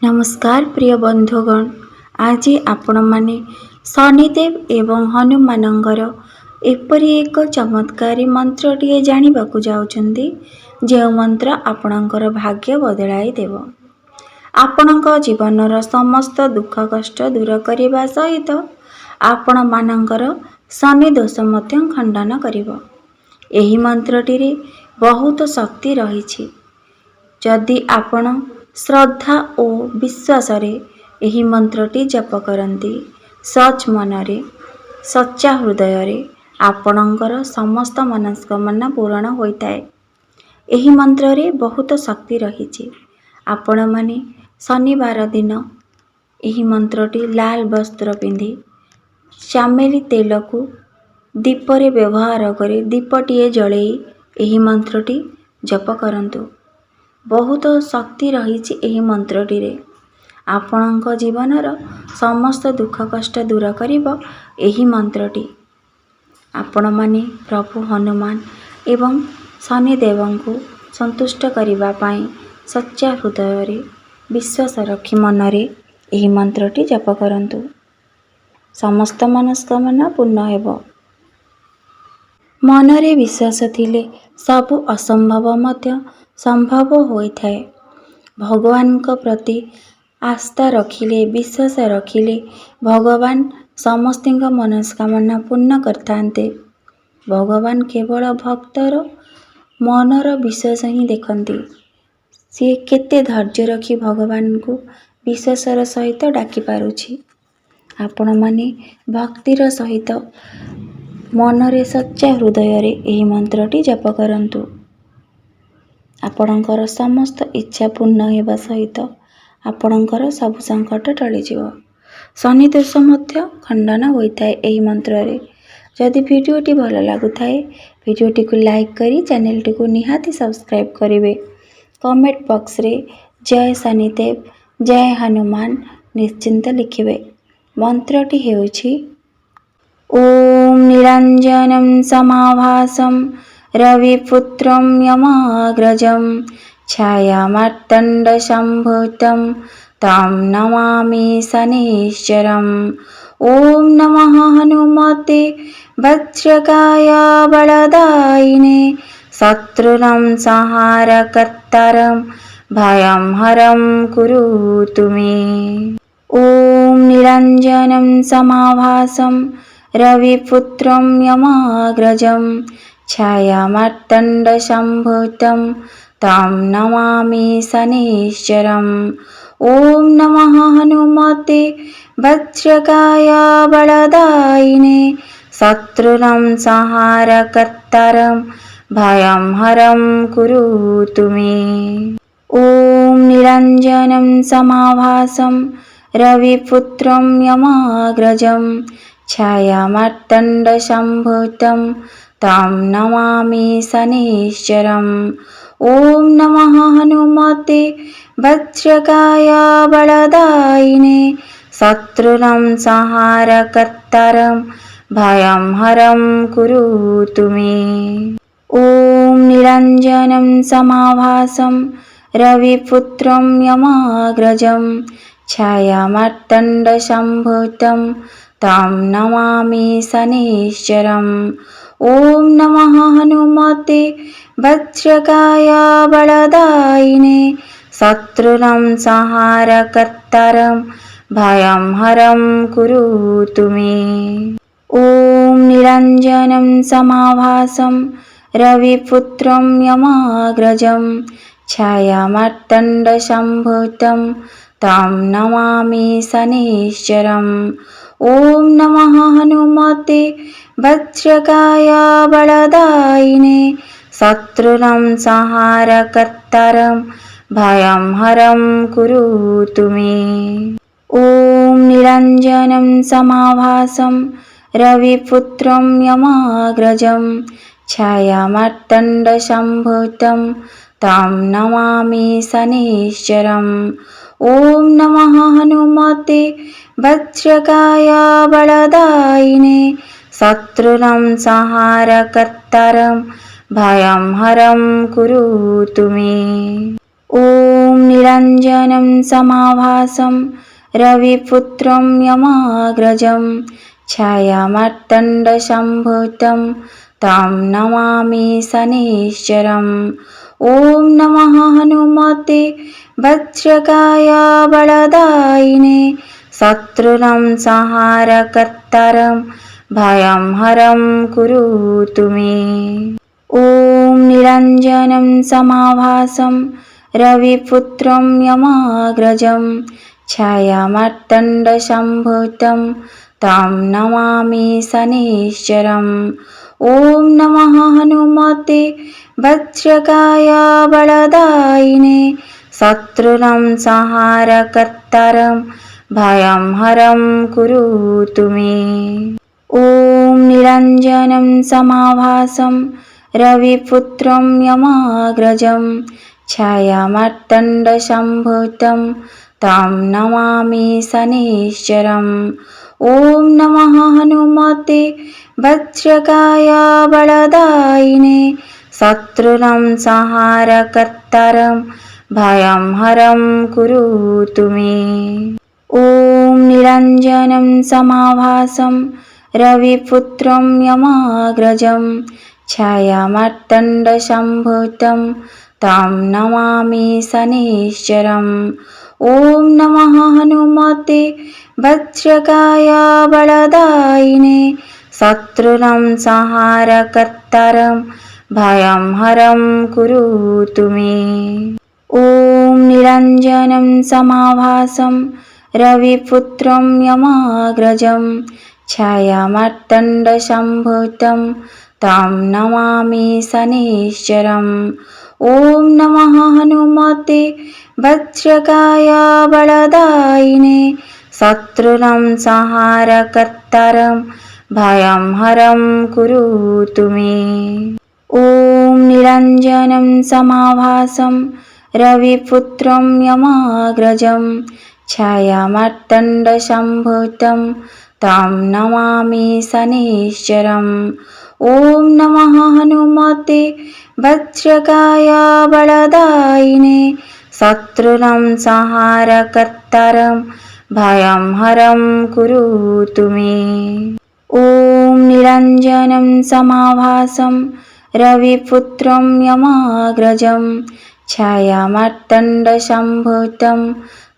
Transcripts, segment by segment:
नमस्कार प्रिय बंधुगण, आज आपण माने शनिदेव एवं हनुमानंकर एपरी एक चमत्कारी मंत्रटिए जानिबाकु जाउछन्ती जे मंत्र आपणकर भाग्य बदलाई देव। आपणक जीवनर समस्त दुख कष्ट दूर करिबा सहित आपण मानंकर शनि दोष मध्य खंडन करिब। एही मंत्रटिरे बहुत शक्ति रहिछि। जदि आपण श्रद्धा और विश्वास रे एही मंत्रटी जप करती सच मनरे सच्चा हृदय रे आपणकर समस्त मनस्कामना पूर्ण होइताए। एही मंत्र रे बहुत शक्ति रहिछि। आपण माने शनिवार दिन एही मंत्रटी लाल वस्त्र पिंधि चामेली तेल को दीप रे व्यवहार करी दीपटीए जळेई एही मंत्रटी जप करंतु। बहुत शक्ति रहिछि एही मंत्रटी रे। आपणक जीवनर समस्त दुख कष्ट दूर करिब एही मंत्रटी। आपण माने प्रभु हनुमान एवं शनिदेव को संतुष्ट करिबा पाई सच्चा हृदय रे विश्वास रखी मनरे एही मंत्रटी जप करंतु। समस्त मनस्कामना पूर्ण हेबो। मनरे विश्वास थिले सबु असंभव मध्य संभव होइथाए। भगवान को प्रति आस्था रखिले विश्वास रखिले भगवान समस्तिंक मनस्कामना पूर्ण करथान्ते। भगवान केवल भक्तर मनर विश्वास ही देखंती। सी केते धैर्य रखी भगवान को विश्वासर सहित डाकी पारुछि। आपण माने भक्तिर सहित मनरे सच्चा हृदय रे एही मंत्रटी जप करंतु। आपणकर समस्त इच्छा पूर्ण हेबा सहित आपणकर सब संकट टळिजिव। शनि दोष मध्य खंडन होइताए एही मंत्र रे। जदि भिडियोटी भल लागुथाए भिडियोटी को लाइक करी चैनलटी को निहाती सब्सक्राइब करिवे। कमेंट बॉक्स रे जय शनिदेव जय हनुमान निश्चिंत लिखिवे। मंत्रटी हेउछि ओम निरंजनं समाभासं रविपुत्रं यमाग्रजं छायामार्तण्ड संभूतं तं नमामि शनिश्चरम्। ओम नमः हनुमते वज्रकाय बलदायिने शत्रूणां संहारकर्तारं भयं हरं कुरुतु मे। ओम निरंजनं समाभासं रविपुत्रं यमाग्रजं छायामार्तण्ड संभूतं तं नमामि शनिश्चरम्। ओम नमः हनुमते वज्रकाय बलदायिने शत्रूणां संहारकर्तारं भयं हरं कुरुतु मे। ओम निरंजनं समाभासं रविपुत्रं यमाग्रजं छायामार्तण्ड संभूतं तं नमामि शनिश्चरम्। ओम नमः हनुमते वज्रकाय बलदायिने शत्रूणां संहारकर्तारं भयं हरं कुरुतु मे। ओम निरंजनं समाभासं रविपुत्रं यमाग्रजं छायामार्तण्ड संभूतं तं नमामि शनिश्चरम्। ओम नमः हनुमते वज्रकाय बलदायिने शत्रूणां संहारकर्तारं भयं हरं कुरुतु मे। ओम निरंजनं समाभासं रविपुत्रं यमाग्रजं छायामार्तण्ड संभूतं तं नमामि शनिश्चरम्। ओम नमः हनुमते वज्रकाय बलदायिने शत्रूणां संहारकर्तारं भयं हरं कुरुतु मे। ओम निरंजनं समाभासं रविपुत्रं यमाग्रजं छायामार्तण्ड संभूतं तं नमामि शनिश्चरम्। ओम नमः हनुमते वज्रकाय बलदायिने शत्रूणां संहारकर्तारं भयं हरं कुरुतु मे। ॐ निरञ्जनं समाभासं रविपुत्रं यमाग्रजं छायामार्तण्डसम्भूतं तं नमामि शनैश्चरम्। ॐ नमः हनुमते वज्रकाय बलदायिने शत्रूणां संहारकर्तारं भयं हरं कुरुतु मे। ॐ निरञ्जनं समाभासं रविपुत्रं यमाग्रजं छायामार्तण्डसम्भूतं तं नमामि शनैश्चरम्। ॐ नमः हनुमते वज्रकाय बलदायिने शत्रूणां संहारकर्तारं भयं हरं कुरुतु मे। ॐ निरञ्जनं समाभासं रविपुत्रं यमाग्रजं छायामार्तण्डसम्भूतं तं नमामि शनैश्चरम्। ॐ नमः हनुमते वज्रकाय बलदायिने शत्रूणां संहारकर्तारं भयं हरं कुरुतु मे। ॐ निरञ्जनं समाभासं रविपुत्रं यमाग्रजं छायामार्तण्डसम्भूतं तं नमामि शनैश्चरम्। ॐ नमः हनुमते वज्रकाय बलदायिने शत्रूणां संहारकर्तारं भयं हरं कुरुतु मे। ॐ निरञ्जनं समाभासं रविपुत्रं यमाग्रजं छायामार्तण्डसम्भूतं तं नमामि शनैश्चरम्। ॐ नमः हनुमते वज्रकाय बलदायिने शत्रूणां संहारकर्तारं भयं हरं कुरुतु मे। ॐ निरञ्जनं समाभासं रविपुत्रं यमाग्रजं छायामार्तण्डसम्भूतं तं नमामि शनैश्चरम्। ॐ नमः हनुमते वज्रकाय बलदायिने शत्रूणां संहारकर्तारं भयं हरं कुरुतु मे। ॐ निरञ्जनं समाभासं रविपुत्रं यमाग्रजं छायामार्तण्डसम्भूतं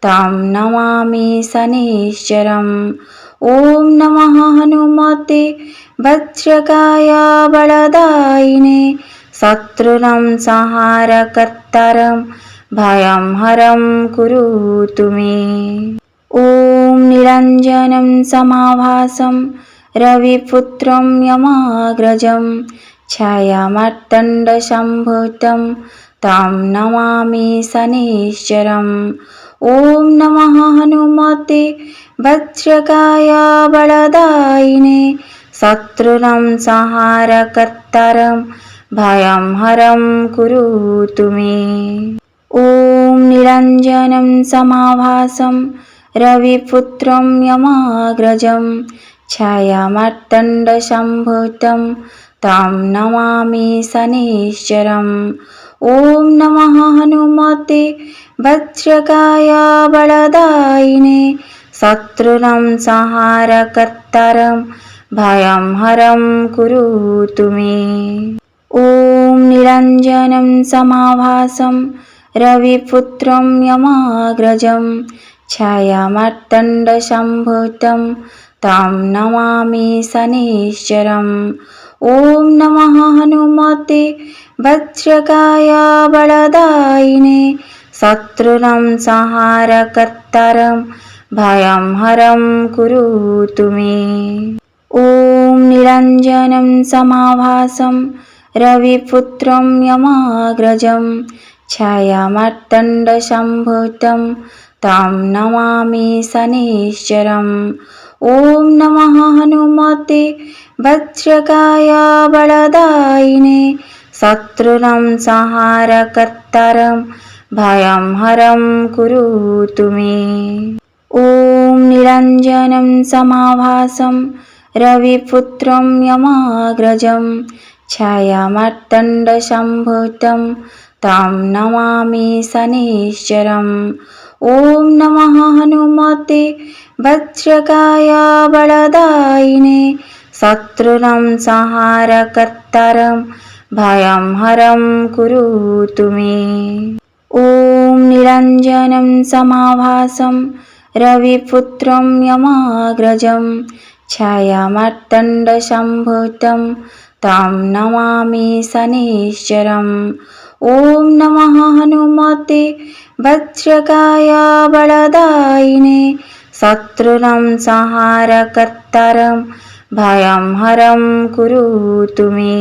तं नमामि शनैश्चरम्। ॐ नमः हनुमते वज्रकाय बलदायिने शत्रूणां संहारकर्तारं भयं हरं कुरुतु मे। ॐ निरञ्जनं समाभासं रविपुत्रं यमाग्रजं छायामार्तण्डसम्भूतं तं नमामि शनैश्चरम्। ॐ नमः हनुमते वज्रकाय बलदायिने शत्रूणां संहारकर्तारं भयं हरं कुरुतु मे। ॐ निरञ्जनं समाभासं रविपुत्रं यमाग्रजं छायामार्तण्डसम्भूतं तं नमामि शनैश्चरम्। ॐ नमः हनुमते वज्रकाय बलदायिने शत्रूणां संहारकर्तारं भयं हरं कुरुतु मे। ॐ निरञ्जनं समाभासं रविपुत्रं यमाग्रजं छायामार्तण्डसम्भूतं तं नमामि शनैश्चरम्। ॐ नमः हनुमते वज्रकाय बलदायिने शत्रूणां संहारकर्तारं भयं हरं कुरुतु मे। ॐ निरञ्जनं समाभासं रविपुत्रं यमाग्रजं छायामार्तण्डसम्भूतं तं नमामि शनैश्चरम्। ॐ नमः हनुमते वज्रकाय बलदायिने शत्रूणां संहारकर्तारं भयं हरं कुरुतु मे। ॐ निरञ्जनं समाभासं रविपुत्रं यमाग्रजं छायामार्तण्डसम्भूतं तं नमामि शनैश्चरम्। ॐ नमः हनुमते वज्रकाय बलदायिने शत्रूणां संहारकर्तारं भयं हरं कुरुतु मे। ॐ निरञ्जनं समाभासं रविपुत्रं यमाग्रजं छायामार्तण्डसम्भूतं तं नमामि शनैश्चरम्। ॐ नमः हनुमते वज्रकाय बलदायिने शत्रूणां संहारकर्तारं भयं हरं कुरुतु मे।